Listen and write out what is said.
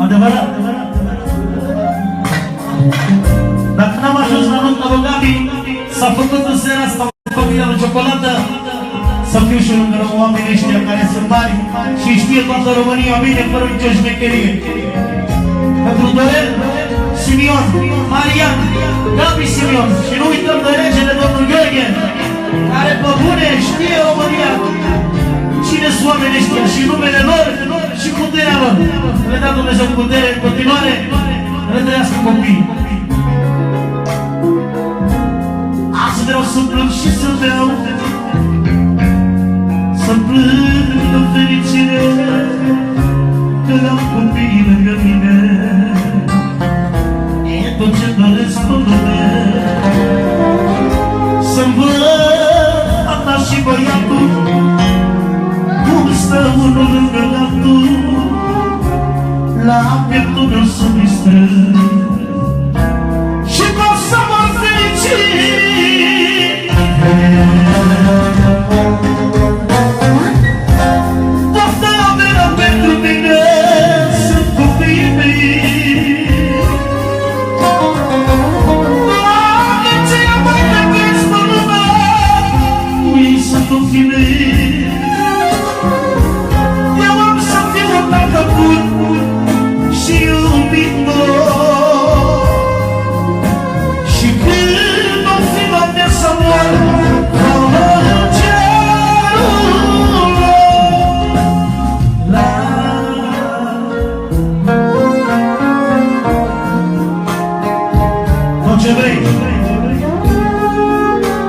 Adevărat. Dacă n-am ajuns la nunta lui Gabi, s-a făcut în seara asta familia lui Ciocolată, să fiu și lângă oamenii ăștia care sunt mari și știe toată România bine, fără nicio șmecherie. Pentru Dorel, Simion, Marian, Gabi Simion și nu uităm de regele domnul Gheorghe, care pe bune știe România cine sunt oamenii ăștia și numele lor și puterea lor. Le dea Dumnezeu putere în continuare, le trăiască copiii. Azi vreau să plâng și să beau, să plâng în fericire, că am copii lângă mine. E tot ce doresc pe lume, să-mi văd fata și băiatul, cum stă unul lângă altul, la pieptul meu să-mi strâng.